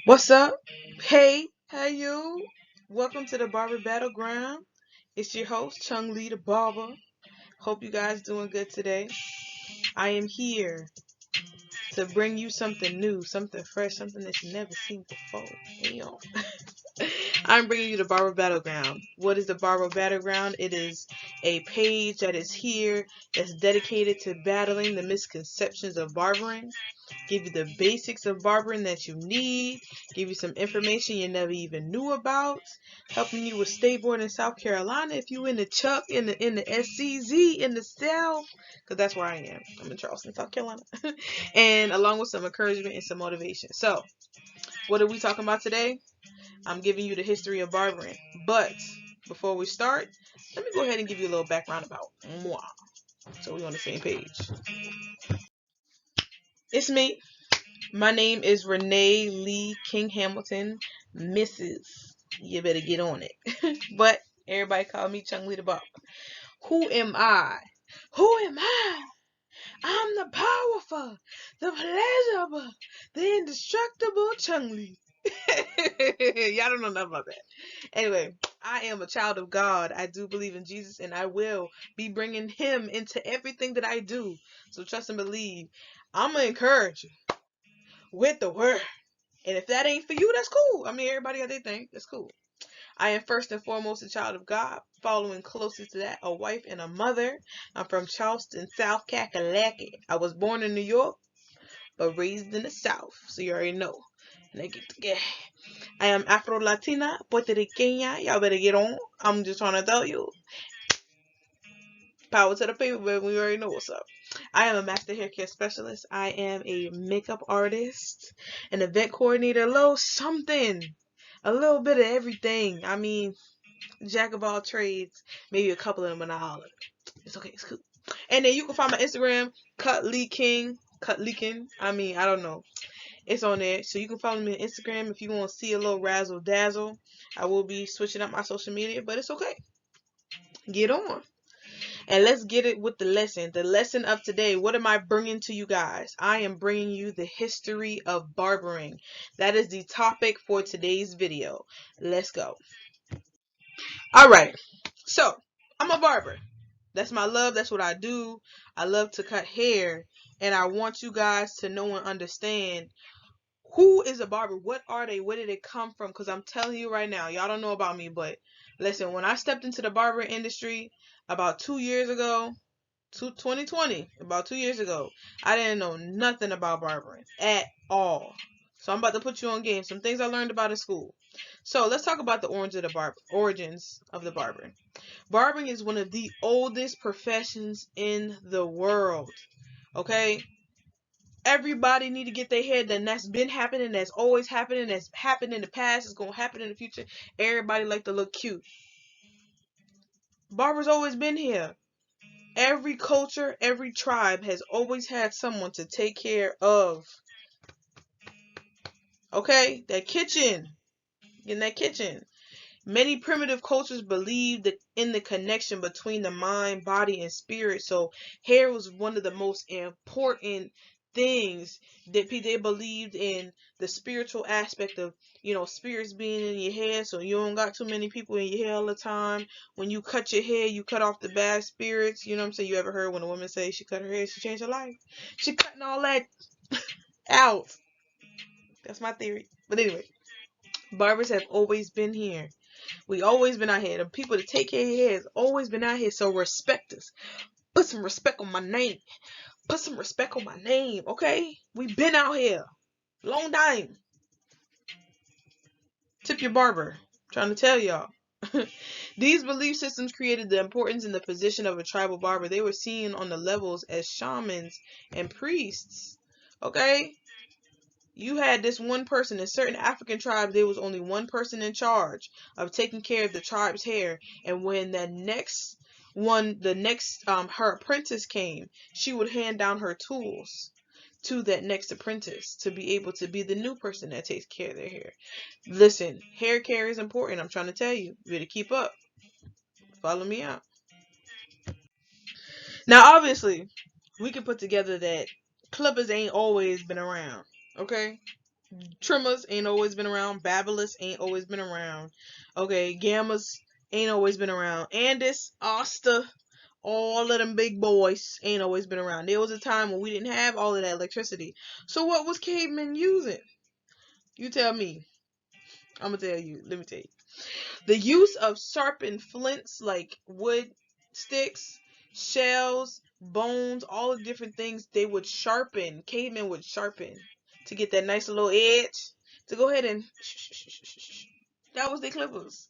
What's up? Hey, how you? Welcome to the Barber Battleground. It's your host, Chung Lee the Barber. Hope you guys doing good today. I am here to bring you something new, something fresh, something that you never seen before. Damn. I'm bringing you the Barber Battleground. What is the Barber Battleground? It is a page that is here that's dedicated to battling the misconceptions of barbering, give you the basics of barbering that you need, give you some information you never even knew about, helping you with skateboarding in South Carolina if you in the Chuck, in the SCZ, in the South, because that's where I am. I'm in Charleston, South Carolina. And along with some encouragement and some motivation. So, what are we talking about today? I'm giving you the history of barbering. But before we start, let me go ahead and give you a little background about moi, so we're on the same page. It's me. My name is Renee Lee King Hamilton, Mrs. You better get on it. But everybody call me Chung Lee the Barber. Who am I? Who am I? I'm the powerful, the pleasurable, the indestructible Chung Lee. Y'all don't know nothing about that. Anyway, I am a child of God. I do believe in Jesus, and I will be bringing Him into everything that I do. So trust and believe. I'm going to encourage you with the word. And if that ain't for you, that's cool. I mean, everybody got their thing. That's cool. I am first and foremost a child of God, following closest to that, a wife and a mother. I'm from Charleston, South Kakalaki. I was born in New York, but raised in the South, so you already know. I am Afro-Latina, Puerto Rican. Y'all better get on. I'm just trying to tell you. Power to the people, baby. We already know what's up. I am a master hair care specialist. I am a makeup artist, an event coordinator, a little something. A little bit of everything. I mean, jack of all trades. Maybe a couple of them, but not all of them. It's okay. It's cool. And then you can find my Instagram, Cut Lee King. Cut Lee King. I mean, I don't know. It's on there. So you can follow me on Instagram if you want to see a little razzle dazzle. I will be switching up my social media, but it's okay. Get on. And let's get it with the lesson. The lesson of today. What am I bringing to you guys? I am bringing you the history of barbering. That is the topic for today's video. Let's go. All right. So, I'm a barber. That's my love. That's what I do. I love to cut hair. And I want you guys to know and understand who is a barber. What are they? Where did it come from? Because I'm telling you right now, y'all don't know about me, but listen, when I stepped into the barbering industry about 2 years ago, 2020, about 2 years ago, I didn't know nothing about barbering at all. So I'm about to put you on game. Some things I learned about in school. So let's talk about the origins of the barbering. Barbering is one of the oldest professions in the world. Okay? Everybody need to get their hair done. That's been happening. That's always happening. That's happened in the past. It's going to happen in the future. Everybody like to look cute. Barbers always been here. Every culture, every tribe has always had someone to take care of. Okay? That kitchen. In that kitchen. Many primitive cultures believed in the connection between the mind, body, and spirit. So hair was one of the most important things that they believed in, the spiritual aspect of, spirits being in your hair, so you don't got too many people in your hair all the time. When you cut your hair, you cut off the bad spirits. You know what I'm saying? You ever heard when a woman say she cut her hair, she changed her life? She cutting all that out. That's my theory. But anyway, barbers have always been here. We always been out here. The people that take care of your hair has always been out here. So respect us. Put some respect on my name. Put some respect on my name, okay? We been out here. Long time. Tip your barber. I'm trying to tell y'all. These belief systems created the importance and the position of a tribal barber. They were seen on the levels as shamans and priests. Okay? You had this one person. In certain African tribes, there was only one person in charge of taking care of the tribe's hair. And when the next her apprentice came, she would hand down her tools to that next apprentice to be able to be the new person that takes care of their hair. Listen, hair care is important. I'm trying to tell you. You better keep up. Follow me out. Now, obviously, we can put together that clippers ain't always been around. Okay? Trimmers ain't always been around. Babylus ain't always been around. Okay, Gammas ain't always been around. Andis, Asta, all of them big boys ain't always been around. There was a time when we didn't have all of that electricity. So what was cavemen using? You tell me. I'm gonna tell you. Let me tell you. The use of sharpened flints like wood sticks, shells, bones, all the different things they would sharpen. Cavemen would sharpen to get that nice little edge to go ahead and that was their clippers.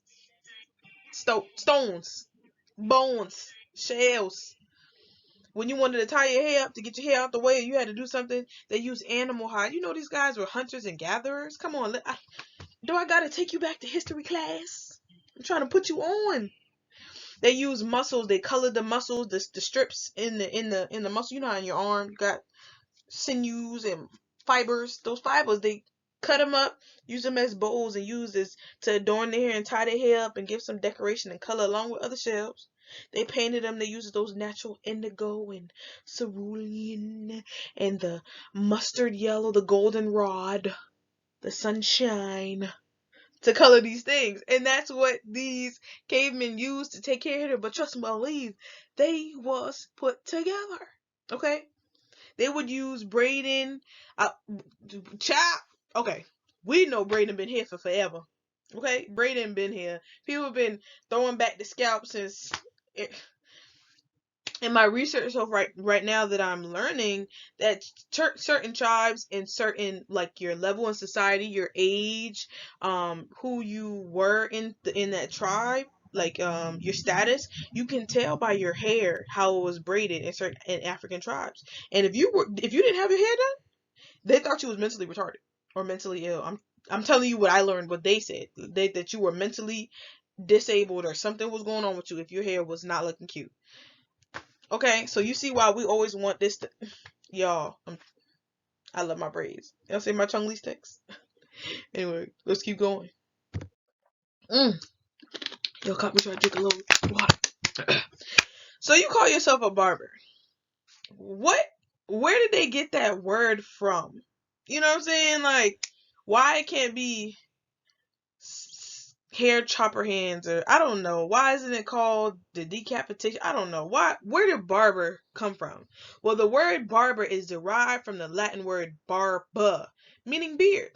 Stones, bones, shells. When you wanted to tie your hair up to get your hair out the way, you had to do something. They used animal hide. You know these guys were hunters and gatherers. Come on, do I gotta take you back to history class? I'm trying to put you on. They use muscles. They colored the muscles, the strips in the muscle. You know, in your arm, you got sinews and fibers. Those fibers, they cut them up, use them as bows, and use this to adorn their hair and tie their hair up and give some decoration and color along with other shells. They painted them. They used those natural indigo and cerulean and the mustard yellow, the goldenrod, the sunshine to color these things. And that's what these cavemen used to take care of it. But trust me, believe, they was put together. Okay? They would use braiding, chop. Okay, we know braiding been here for forever. Okay, braiding been here. People have been throwing back the scalp since. In my research of right now that I'm learning that certain tribes and certain like your level in society, your age, who you were in that tribe, like your status, you can tell by your hair how it was braided in African tribes. And if you didn't have your hair done, they thought you was mentally retarded or mentally ill. I'm telling you what I learned, what they said, that you were mentally disabled or something was going on with you if your hair was not looking cute. Okay, so you see why we always want this to, y'all. I love my braids. Y'all see my chungly sticks. Anyway, let's keep going. Yo, caught me trying to drink a little water. So you call yourself a barber? What? Where did they get that word from? You know what I'm saying? Like, why it can't be hair chopper hands, or I don't know. Why isn't it called the decapitation? I don't know. Why? Where did barber come from? Well, the word barber is derived from the Latin word barba, meaning beard.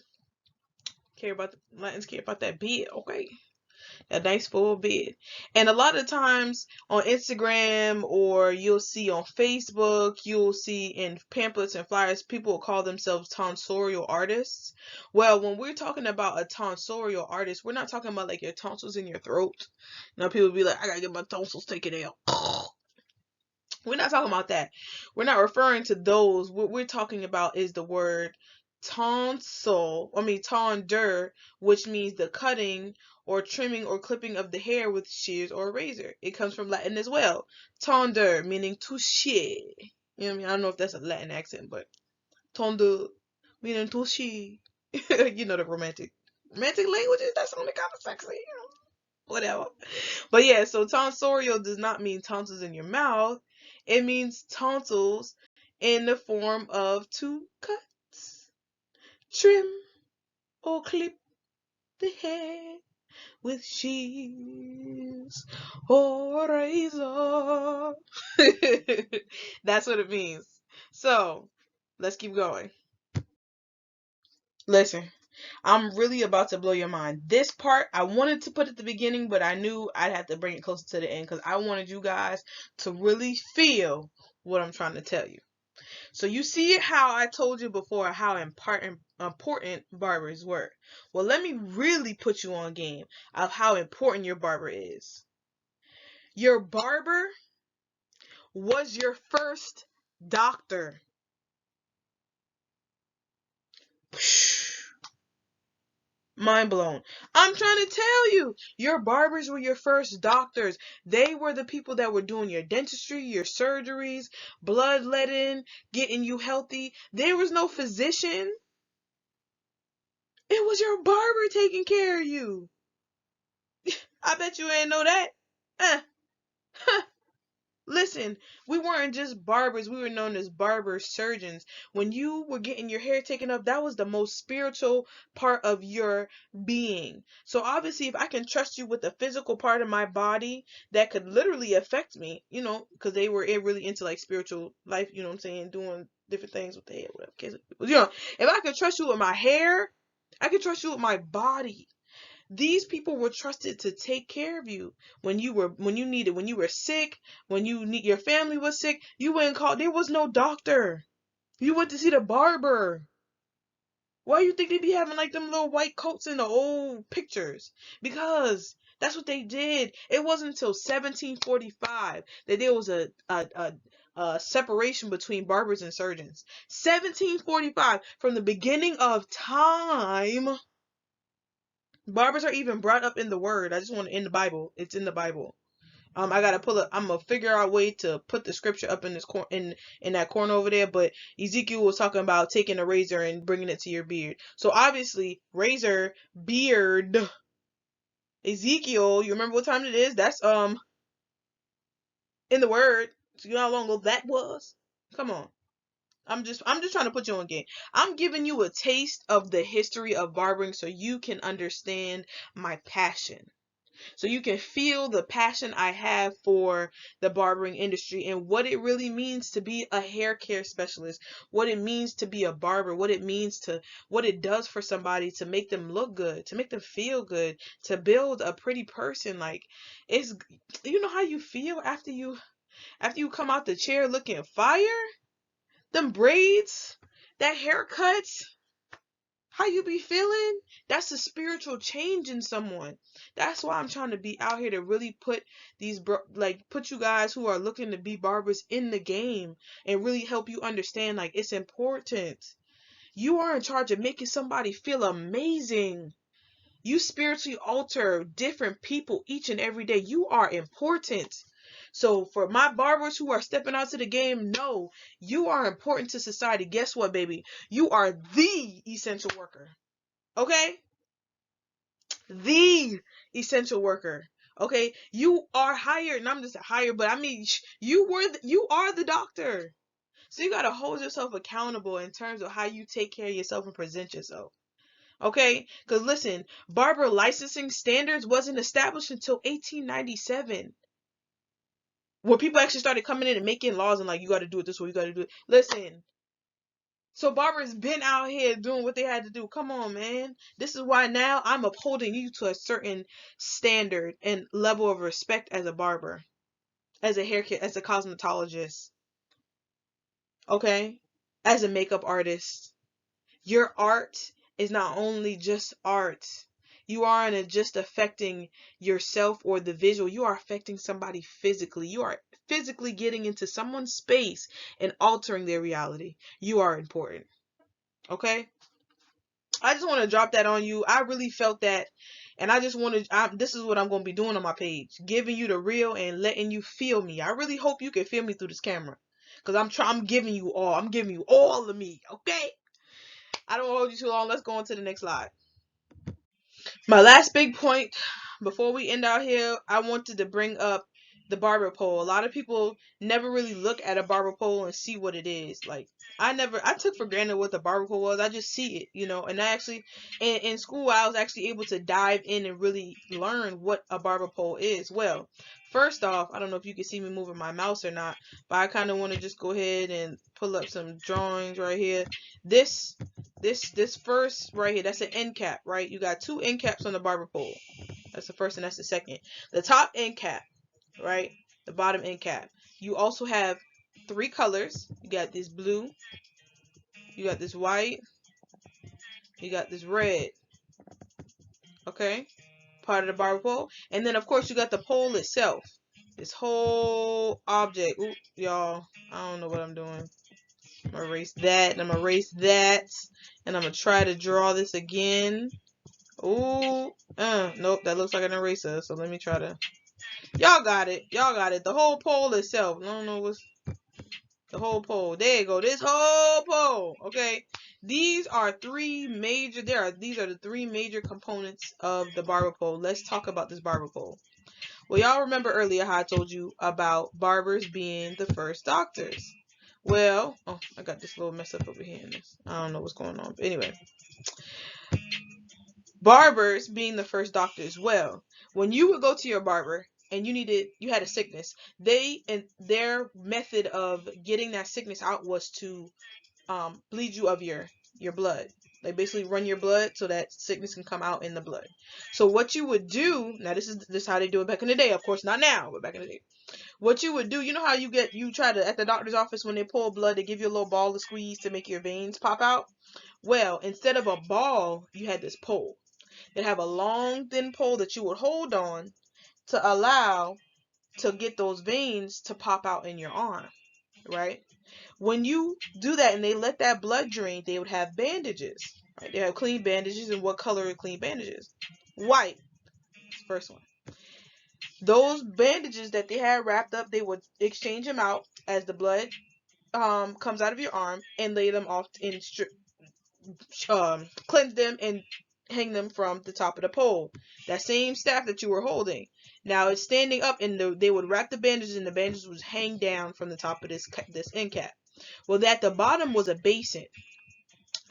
Latins care about that beard, okay? A nice full beard. And a lot of times on Instagram, or you'll see on Facebook, you'll see in pamphlets and flyers, people will call themselves tonsorial artists. Well, when we're talking about a tonsorial artist, we're not talking about like your tonsils in your throat. Now people be like, I gotta get my tonsils taken out. We're not talking about that. We're not referring to those. What we're talking about is the word tonder, which means the cutting or trimming or clipping of the hair with shears or a razor. It comes from Latin as well. Tonder, meaning to shear. You know what I mean? I don't know if that's a Latin accent, but tonder, meaning to shear. You know the romantic languages. That's something kind of sexy. You know? Whatever. But yeah, so tonsorial does not mean tonsils in your mouth. It means tonsils in the form of to cut, trim, or clip the hair with shears or razor. That's what it means. So, let's keep going. Listen, I'm really about to blow your mind. This part, I wanted to put at the beginning, but I knew I'd have to bring it closer to the end because I wanted you guys to really feel what I'm trying to tell you. So you see how I told you before how important barbers were. Well, let me really put you on game of how important your barber is. Your barber was your first doctor. Mind blown. I'm trying to tell you, your barbers were your first doctors. They were the people that were doing your dentistry, your surgeries, bloodletting, getting you healthy. There was no physician. It was your barber taking care of you. I bet you ain't know that. Listen, we weren't just barbers, we were known as barber surgeons. When you were getting your hair taken up, that was the most spiritual part of your being. So obviously, if I can trust you with the physical part of my body that could literally affect me, because they were really into like spiritual life, you know what I'm saying, doing different things with the hair, whatever case. If I could trust you with my hair, I could trust you with my body. These people were trusted to take care of you when you were sick, when your family was sick. You went and called. There was no doctor. You went to see the barber. Why you think they be having like them little white coats in the old pictures? Because that's what they did. It wasn't until 1745 that there was a separation between barbers and surgeons. 1745, from the beginning of time. Barbers are even brought up in the word. I just want to in the Bible. It's in the Bible. I gotta pull up. I'm gonna figure out a way to put the scripture up in this in that corner over there. But Ezekiel was talking about taking a razor and bringing it to your beard. So obviously, razor, beard. Ezekiel, you remember what time it is? That's in the word. So you know how long ago that was? Come on. I'm just trying to put you on game. I'm giving you a taste of the history of barbering so you can understand my passion. So you can feel the passion I have for the barbering industry and what it really means to be a hair care specialist, what it means to be a barber, what it does for somebody to make them look good, to make them feel good, to build a pretty person. Like, it's, you know how you feel after you come out the chair looking fire? Them braids, that haircut, how you be feeling? That's a spiritual change in someone. That's why I'm trying to be out here to really put put you guys who are looking to be barbers in the game and really help you understand, like, it's important. You are in charge of making somebody feel amazing. You spiritually alter different people each and every day. You are important. So for my barbers who are stepping out to the game, no, you are important to society. Guess what, baby? You are the essential worker. Okay? The essential worker. Okay? You are hired, and I'm just hired, but I mean, you are the doctor. So you got to hold yourself accountable in terms of how you take care of yourself and present yourself. Okay? Because listen, barber licensing standards wasn't established until 1897. Where people actually started coming in and making laws and like, you got to do it this way, you got to do it. Listen, so barbers been out here doing what they had to do. Come on, man. This is why now I'm upholding you to a certain standard and level of respect as a barber, as a haircut, as a cosmetologist, okay? As a makeup artist. Your art is not only just art. You aren't just affecting yourself or the visual. You are affecting somebody physically. You are physically getting into someone's space and altering their reality. You are important. Okay? I just want to drop that on you. I really felt that. And I just want to, this is what I'm going to be doing on my page. Giving you the real and letting you feel me. I really hope you can feel me through this camera. Because I'm giving you all. I'm giving you all of me. Okay? I don't want to hold you too long. Let's go on to the next slide. My last big point before we end out here, I wanted to bring up the barber pole. A lot of people never really look at a barber pole and see what it is. Like, I took for granted what the barber pole was. I just see it, and I actually, in school, I was actually able to dive in and really learn what a barber pole is. Well, first off, I don't know if you can see me moving my mouse or not, but I kind of want to just go ahead and pull up some drawings right here. This first right here, that's an end cap, right? You got two end caps on the barber pole. That's the first and that's the second. The top end cap, right? The bottom end cap. You also have three colors. You got this blue, you got this white, you got this red. Okay? Part of the barber pole. And then of course you got the pole itself. This whole object. Ooh, y'all, I don't know what I'm doing. I'm gonna erase that, and I'm gonna erase that, and I'm gonna try to draw this again. Ooh, nope, that looks like an eraser, so let me try to, y'all got it, the whole pole itself, I don't know what's, the whole pole, there you go, this whole pole, okay, these are the three major components of the barber pole. Let's talk about this barber pole. Well, y'all remember earlier how I told you about barbers being the first doctors. Well, oh, I got this little mess up over here in this. I don't know what's going on. But anyway, barbers being the first doctor as well. When you would go to your barber and you had a sickness, their method of getting that sickness out was to bleed you of your blood. They basically run your blood so that sickness can come out in the blood. So what you would do, now this is how they do it back in the day, of course not now, but back in the day. What you would do, you know how you try to, at the doctor's office when they pull blood, they give you a little ball to squeeze to make your veins pop out? Well, instead of a ball, you had this pole. They'd have a long, thin pole that you would hold on to allow to get those veins to pop out in your arm, right? When you do that and they let that blood drain, they would have bandages, right? They have clean bandages. And what color are clean bandages? White. First one. Those bandages that they had wrapped up, they would exchange them out as the blood comes out of your arm and lay them off in cleanse them and hang them from the top of the pole. That same staff that you were holding. Now it's standing up, and they would wrap the bandages, and the bandages would hang down from the top of this end cap. Well, at the bottom was a basin.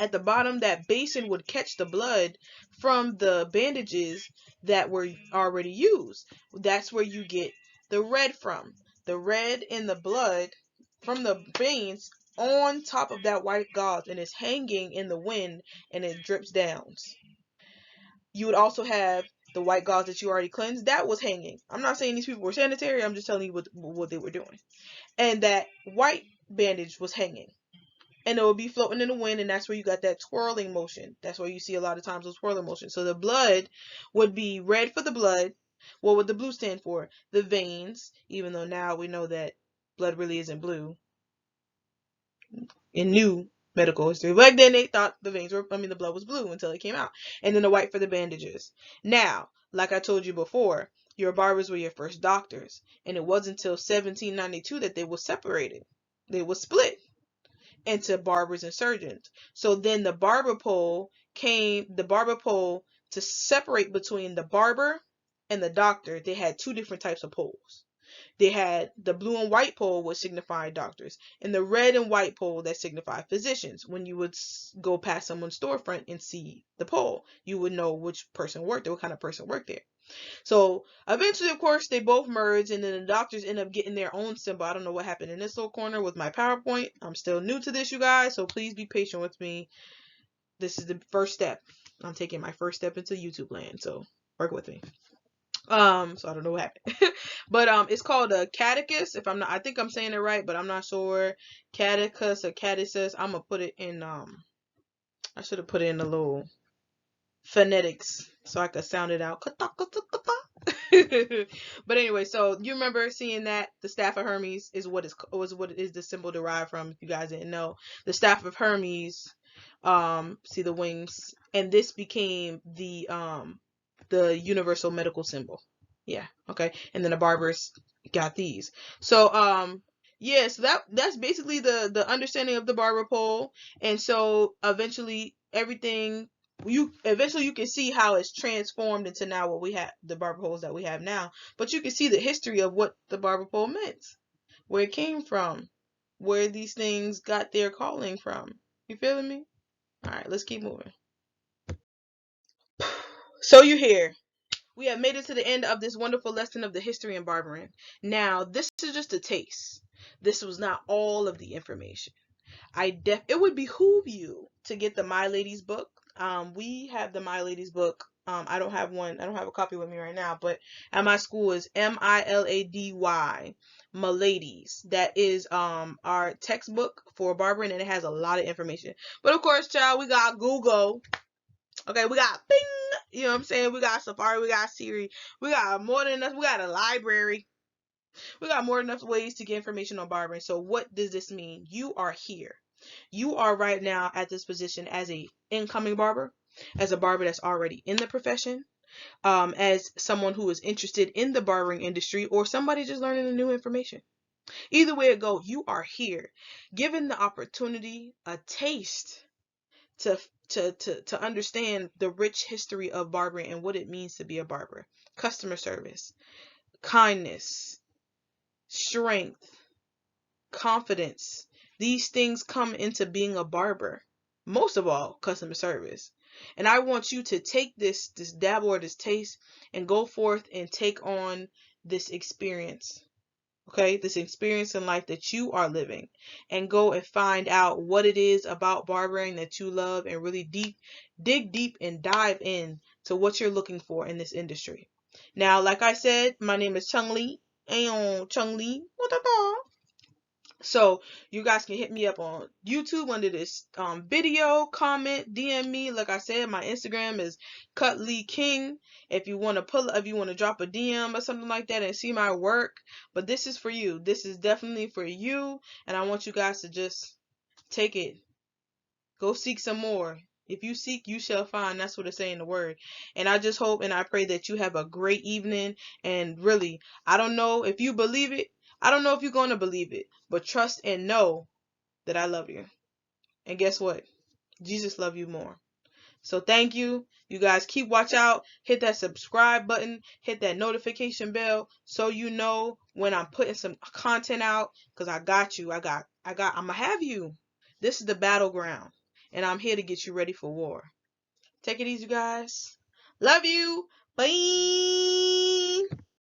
At the bottom, that basin would catch the blood from the bandages that were already used. That's where you get the red from. The red in the blood from the veins on top of that white gauze, and it's hanging in the wind, and it drips down. You would also have the white gauze that you already cleansed. That was hanging. I'm not saying these people were sanitary. I'm just telling you what they were doing. And that white bandage was hanging. And it would be floating in the wind, and that's where you got that twirling motion. That's where you see a lot of times those twirling motion. So the blood would be red for the blood. What would the blue stand for? The veins, even though now we know that blood really isn't blue in new medical history. Back then they thought the blood was blue until it came out. And then the white for the bandages. Now, like I told you before, your barbers were your first doctors. And it wasn't until 1792 that they were separated. They were split into barbers and surgeons. So then the barber pole to separate between the barber and the doctor. They had two different types of poles. They had the blue and white pole, which signified doctors, and the red and white pole that signified physicians. When you would go past someone's storefront and see the pole, you would know which person worked there, what kind of person worked there. So eventually, of course, they both merged, and then the doctors end up getting their own symbol. I don't know what happened in this little corner with my PowerPoint. I'm still new to this, you guys, so please be patient with me. This is the first step. I'm taking my first step into YouTube land, so work with me. So I don't know what happened. But it's called a catechus. I think I'm saying it right, but I'm not sure. Catechus or catesis. I'm gonna put it in I should have put it in a little phonetics so I could sound it out. But anyway, so you remember seeing that the staff of Hermes is what is the symbol derived from, if you guys didn't know. The staff of Hermes, see the wings, and this became the universal medical symbol. Yeah, okay. And then the barbers got these. So yeah, so that's basically the understanding of the barber pole. And so eventually you can see how it's transformed into now what we have, the barber poles that we have now. But you can see the history of what the barber pole meant, where it came from, where these things got their calling from. You feeling me? All right, let's keep moving. So you're here. We have made it to the end of this wonderful lesson of the history in barbering. Now, this is just a taste. This was not all of the information. It would behoove you to get the My Ladies book. We have the My Ladies book. I don't have one. I don't have a copy with me right now, but at my school is MILADY, Miladies. That is our textbook for barbering, and it has a lot of information. But of course, child, we got Google. Okay, we got Bing. You know what I'm saying? We got Safari, we got Siri. We got more than enough. We got a library. We got more than enough ways to get information on barbering. So what does this mean? You are here. You are right now at this position as a incoming barber, as a barber that's already in the profession, as someone who is interested in the barbering industry, or somebody just learning the new information. Either way it goes, you are here, given the opportunity, a taste to understand the rich history of barbering and what it means to be a barber. Customer service, kindness, strength, confidence. These things come into being a barber. Most of all, customer service. And I want you to take this dabble or this taste and go forth and take on this experience. Okay, this experience in life that you are living, and go and find out what it is about barbering that you love, and really dig deep and dive in to what you're looking for in this industry. Now, like I said, my name is Chung Lee. Ayon Chung Lee. So you guys can hit me up on YouTube under this video, comment, DM me. Like I said, my Instagram is Cut Lee King. If you want to drop a DM or something like that and see my work, but this is for you. This is definitely for you, and I want you guys to just take it. Go seek some more. If you seek, you shall find. That's what it's saying in the word. And I just hope and I pray that you have a great evening. And really, I don't know if you believe it. I don't know if you're going to believe it. But trust and know that I love you. And guess what? Jesus loves you more. So thank you. You guys keep watch out. Hit that subscribe button. Hit that notification bell so you know when I'm putting some content out. Because I got you. I'm going to have you. This is the battleground. And I'm here to get you ready for war. Take it easy, guys. Love you. Bye.